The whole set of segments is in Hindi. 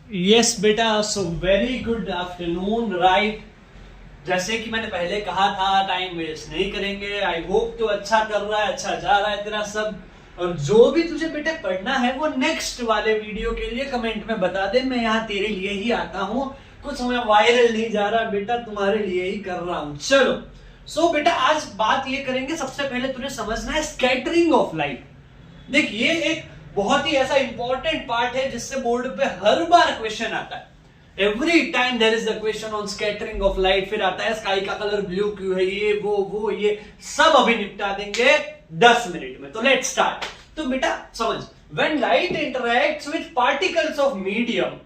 यस बेटा, so very good afternoon. Right, जैसे कि मैंने पहले कहा था, टाइम वेस्ट नहीं करेंगे। आई होप तो अच्छा कर रहा है, अच्छा जा रहा है तेरा सब। और जो भी तुझे बेटे पढ़ना है वो नेक्स्ट वाले वीडियो के लिए कमेंट में बता दे। मैं यहाँ तेरे लिए ही आता हूँ, कुछ मैं वायरल नहीं जा रहा बेटा, तुम्हारे लिए ही कर रहा हूँ। चलो, सो बेटा आज बात ये करेंगे, सबसे पहले तुझे समझना है स्कैटरिंग ऑफ लाइट। देख, ये एक बहुत ही ऐसा इंपॉर्टेंट पार्ट है जिससे बोर्ड पे हर बार क्वेश्चन आता है। Every time there is the question on scattering of light. फिर आता है स्काई का कलर ब्लू क्यों है, ये वो ये सब अभी निपटा देंगे 10 मिनट में। तो लेट्स स्टार्ट। तो बेटा समझ, when light interacts with particles of medium,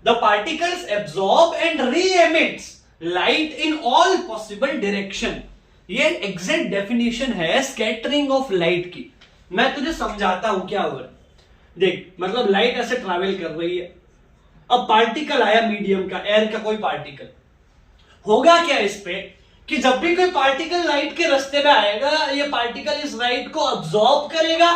the particles absorb and re-emits light in all possible direction. ये एग्जैक्ट डेफिनेशन है स्कैटरिंग ऑफ लाइट की। मैं तुझे समझाता हूं क्या हो रहा है। देख, मतलब लाइट ऐसे ट्रैवल कर रही है, अब पार्टिकल आया मीडियम का, एयर का कोई पार्टिकल। होगा क्या इस पे कि जब भी कोई पार्टिकल लाइट के रास्ते में आएगा, ये पार्टिकल इस लाइट को अब्सॉर्ब करेगा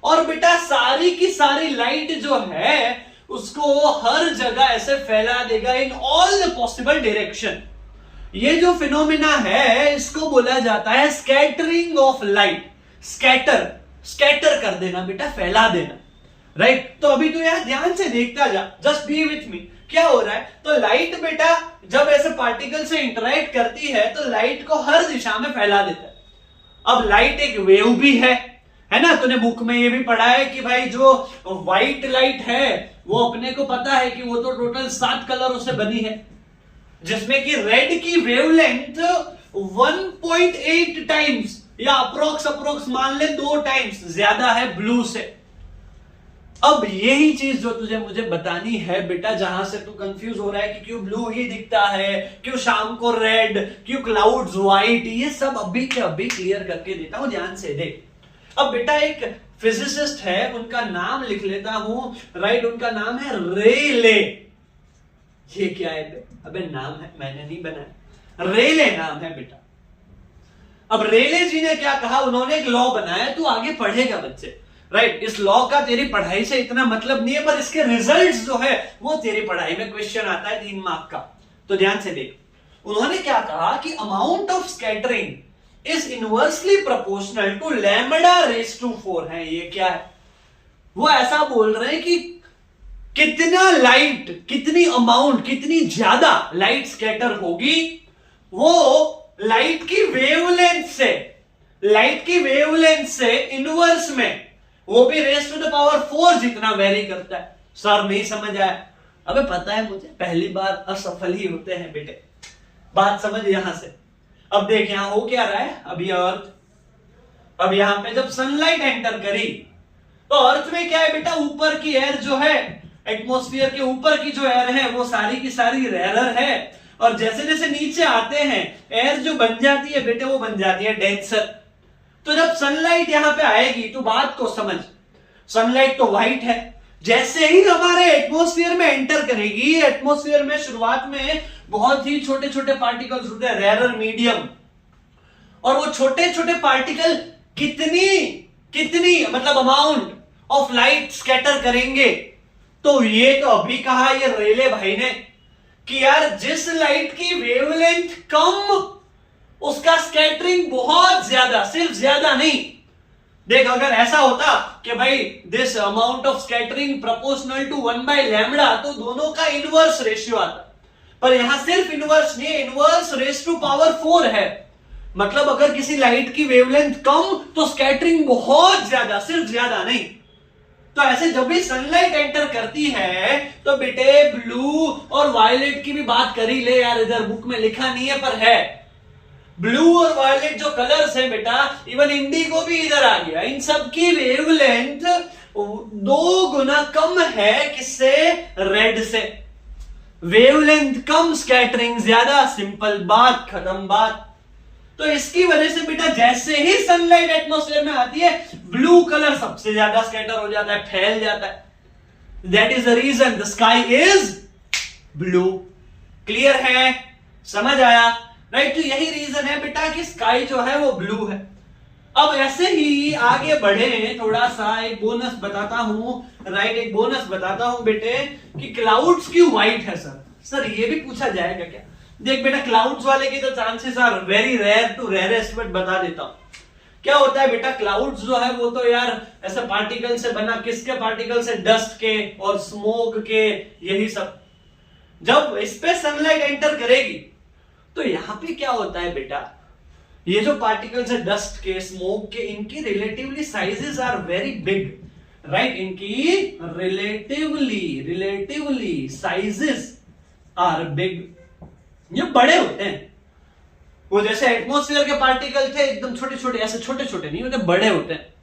और बेटा सारी की सारी लाइट जो है उसको हर जगह ऐसे फैला देगा इन ऑल पॉसिबल डायरेक्शन। ये जो फिनोमिना है इसको बोला जाता है स्कैटरिंग ऑफ लाइट। स्कैटर कर देना बेटा, फैला देना। राइट, तो अभी तो यार ध्यान से देखता जा, जस्ट बी विथ मी। क्या हो रहा है, तो लाइट बेटा जब ऐसे पार्टिकल से इंटरेक्ट करती है तो लाइट को हर दिशा में फैला देता है। अब लाइट एक वेव भी है ना। तूने बुक में ये भी पढ़ा है कि भाई जो व्हाइट लाइट है वो अपने को पता है कि वो तो टोटल 7 कलरों से बनी है, जिसमें कि रेड की वेवलेंथ 1.8 टाइम्स या अप्रोक्स मान ले 2 टाइम्स ज्यादा है ब्लू से। अब यही चीज जो तुझे मुझे बतानी है बेटा, जहां से तू कंफ्यूज हो रहा है कि क्यों ब्लू ही दिखता है, क्यों शाम को रेड, क्यों क्लाउड्स व्हाइट, ये सब अभी के अभी क्लियर करके देता हूं, ध्यान से देख। अब बेटा एक फिजिसिस्ट है, उनका नाम लिख लेता हूं। राइट, उनका नाम है रेले। ये क्या है बे? अबे नाम है, मैंने नहीं बनाया, रेले नाम है बेटा। अब रेले जी ने क्या कहा, उन्होंने एक लॉ बनाया, तू आगे पढ़ेगा बच्चे। राइट, इस लॉ का तेरी पढ़ाई से इतना मतलब नहीं है, पर इसके रिजल्ट्स जो है वो तेरी पढ़ाई में क्वेश्चन आता है 3 मार्क का। तो ध्यान से देख, उन्होंने क्या कहा कि amount of scattering is inversely proportional to lambda raise to 4 है। ये क्या है, वो ऐसा बोल रहे हैं कि कितना लाइट, कितनी अमाउंट, कितनी ज्यादा लाइट स्कैटर होगी, वो लाइट की वेवलेंथ से इनवर्स में, वो भी रेज़ टू द पावर 4 जितना वेरी करता है। सर नहीं समझ आया? अबे पता है मुझे, पहली बार असफल ही होते हैं बेटे। बात समझ यहां से। अब देख यहां हो क्या रहा है, अभी अर्थ, अब यहां पे जब सनलाइट एंटर करी तो अर्थ में क्या है बेटा, ऊपर की एयर जो है, एटमॉस्फेयर के ऊपर की जो एयर है वो सारी की सारी रेयर है, और जैसे जैसे नीचे आते हैं एयर जो बन जाती है बेटे, वो बन जाती है डेंसर। तो जब सनलाइट यहां पे आएगी तो बात को समझ, सनलाइट तो व्हाइट है, जैसे ही हमारे एटमॉस्फेयर में एंटर करेगी, एटमॉस्फेयर में शुरुआत में बहुत ही छोटे छोटे पार्टिकल्स होते हैं, रेयर मीडियम, और वो छोटे छोटे पार्टिकल कितनी मतलब अमाउंट ऑफ लाइट स्कैटर करेंगे। तो ये तो अभी कहा ये रेले भाई ने कि यार जिस लाइट की वेवलेंथ कम, उसका स्कैटरिंग बहुत ज्यादा, सिर्फ ज्यादा नहीं। देख, अगर ऐसा होता कि भाई this amount of scattering proportional to 1/लैम्बडा, तो दोनों का इनवर्स रेशियो आता। पर यहां सिर्फ इनवर्स नहीं, इनवर्स रेज़ टू पावर 4 है। मतलब अगर किसी लाइट की वेवलेंथ कम तो स्कैटरिंग बहुत ज्यादा, सिर्फ ज्यादा नहीं। तो ऐसे जब भी सनलाइट एंटर करती है तो बेटे ब्लू और वायलेट की भी बात कर ही ले यार, इधर बुक में लिखा नहीं है पर है। ब्लू और वायलेट जो कलर्स है बेटा, इवन इंडिगो भी इधर आ गया, इन सब की वेवलेंथ 2 गुना कम है किससे, रेड से। वेवलेंथ कम, स्कैटरिंग ज्यादा, सिंपल बात, खत्म बात। तो इसकी वजह से बेटा जैसे ही सनलाइट एटमॉस्फेयर में आती है, ब्लू कलर सबसे ज्यादा स्कैटर हो जाता है, फैल जाता है। That is the reason the sky is blue. Clear है, समझ आया? राइट, तो यही रीजन है बेटा कि स्काई जो है वो ब्लू है। अब ऐसे ही आगे बढ़े, थोड़ा सा एक बोनस बताता हूं, राइट, एक बोनस बताता हूं बेटे कि क्लाउड्स क्यों व्हाइट है सर ये भी पूछा जाएगा क्या? देख बेटा, क्लाउड्स वाले की तो chances are very rare to rarest, but बता देता हूं क्या होता है बेटा। क्लाउड्स जो है वो तो यार ऐसे पार्टिकल से बना, किसके पार्टिकल से? डस्ट के और स्मोक के, यही सब। जब इस पे सनलाइट एंटर करेगी तो यहां पे क्या होता है बेटा, ये जो पार्टिकल्स है डस्ट के, स्मोक के, इनकी relatively sizes are very big, right, इनकी रिलेटिवली साइजेस आर बिग, ये बड़े होते हैं। वो जैसे एटमॉस्फेयर के पार्टिकल थे एकदम छोटे छोटे, ऐसे छोटे छोटे नहीं होते, बड़े होते हैं।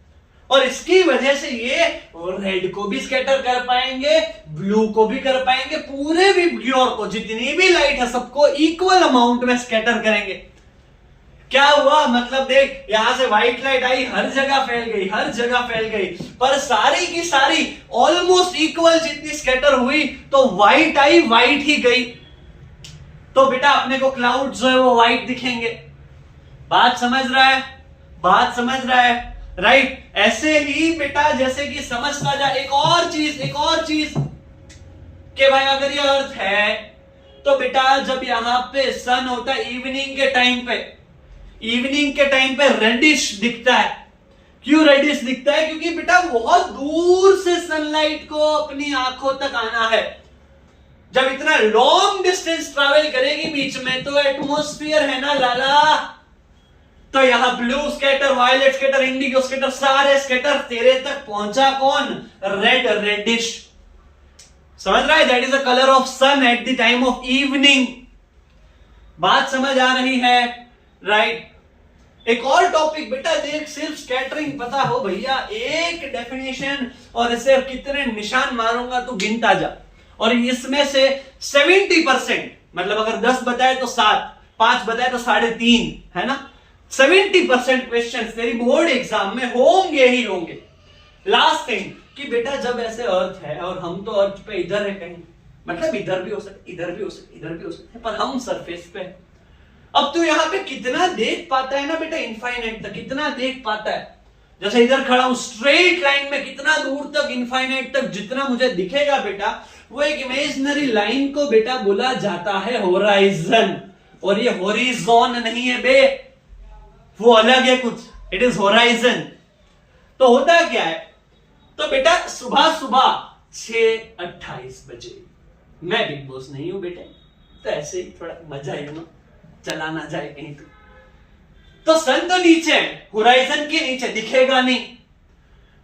और इसकी वजह से ये रेड को भी स्कैटर कर पाएंगे, ब्लू को भी कर पाएंगे, पूरे भी ब्योर को, जितनी भी लाइट है सबको इक्वल अमाउंट में स्कैटर करेंगे। क्या हुआ मतलब, देख यहां से व्हाइट लाइट आई, हर जगह फैल गई, हर जगह फैल गई, पर सारी की सारी ऑलमोस्ट इक्वल जितनी स्कैटर हुई, तो व्हाइट आई, व्हाइट ही गई। तो बेटा अपने को क्लाउड जो है वो व्हाइट दिखेंगे। बात समझ रहा है? बात समझ रहा है, राइट। ऐसे ही बेटा जैसे कि समझता जा एक और चीज कि भाई अगर ये अर्थ है तो बेटा जब यहां पे सन होता है इवनिंग के टाइम पे रेडिश दिखता है। क्यों रेडिश दिखता है? क्योंकि बेटा बहुत दूर से सनलाइट को अपनी आंखों तक आना है। जब इतना लॉन्ग डिस्टेंस ट्रैवल करेगी बीच में, तो एटमॉस्फेयर है ना लाला, तो यहां blue scatter, violet scatter, indigo scatter, सारे स्कैटर तेरे तक पहुंचा कौन? रेडिश। समझ रहा है? That is the colour of sun at the time of evening. बात समझ आ रही है, राइट। एक और टॉपिक बेटा देख, सिर्फ स्कैटरिंग पता हो भैया, एक डेफिनेशन और इसे कितने निशान मारूंगा तो गिनता जा। और इसमें से 70%, मतलब अगर 10 बताए तो 7, 5 बताए तो 3.5, है ना। 70% क्वेश्चन तेरी बोर्ड एग्जाम में होंगे ही होंगे। लास्ट थिंग कि बेटा जब ऐसे अर्थ है और हम तो अर्थ पे इधर है कहीं, मतलब इधर भी हो सकते, इधर भी हो सकते, इधर भी हो सकते, पर हम सरफेस पे है। अब तू यहाँ पे कितना देख पाता है ना बेटा, इनफाइनाइट तक कितना देख पाता है। जैसे इधर खड़ा हूं स्ट्रेट लाइन में, कितना दूर तक, इनफाइनाइट तक जितना मुझे दिखेगा बेटा, वो एक इमेजिनरी लाइन को बेटा बोला जाता है होराइजन। और ये होरिजोन नहीं है बे, वो अलग है कुछ, इट इज होराइजन। तो होता क्या है, तो बेटा सुबह 6:28 बजे, मैं बिग बॉस नहीं हूं बेटे, तो ऐसे ही थोड़ा मजा है ना, चला ना जाए कहीं तो सन तो नीचे है, होराइजन के नीचे दिखेगा नहीं।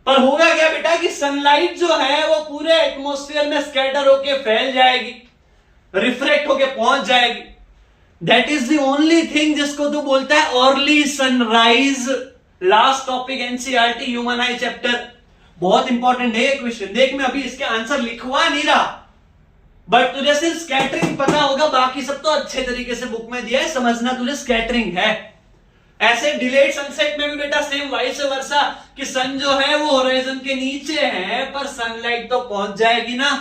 पर होगा क्या बेटा कि सनलाइट जो है वो पूरे एटमॉस्फेयर में स्कैटर होके फैल जाएगी, रिफ्रेक्ट होके पहुंच जाएगी। That is the only thing जिसको तू बोलता है early sunrise. Last topic NCERT human आई चैप्टर, बहुत इंपॉर्टेंट है क्वेश्चन। देख मैं अभी इसके आंसर लिखवा नहीं रहा, बट तुझे सिर्फ स्कैटरिंग पता होगा, बाकी सब तो अच्छे तरीके से बुक में दिया है, समझना तुझे स्कैटरिंग है। ऐसे डिलेड सनसेट में भी बेटा सेम वाइस वर्सा कि सन जो है वो होराइजन के नीचे है, पर सनलाइट तो पहुंच जाएगी ना।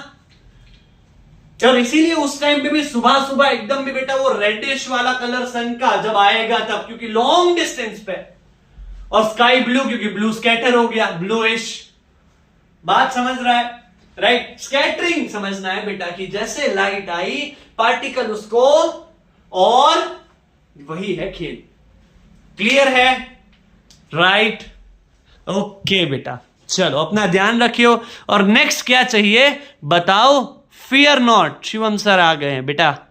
और इसीलिए उस टाइम पे भी सुबह एकदम भी बेटा वो रेडिश वाला कलर सन का जब आएगा तब, क्योंकि लॉन्ग डिस्टेंस पे, और स्काई ब्लू क्योंकि ब्लू स्कैटर हो गया, ब्लूइश। बात समझ रहा है, राइट। स्कैटरिंग समझना है बेटा कि जैसे लाइट आई, पार्टिकल उसको, और वही है खेल। क्लियर है, राइट। ओके बेटा, चलो अपना ध्यान रखियो। और नेक्स्ट क्या चाहिए बताओ? Fear not. शिवम सर आ गए हैं बेटा।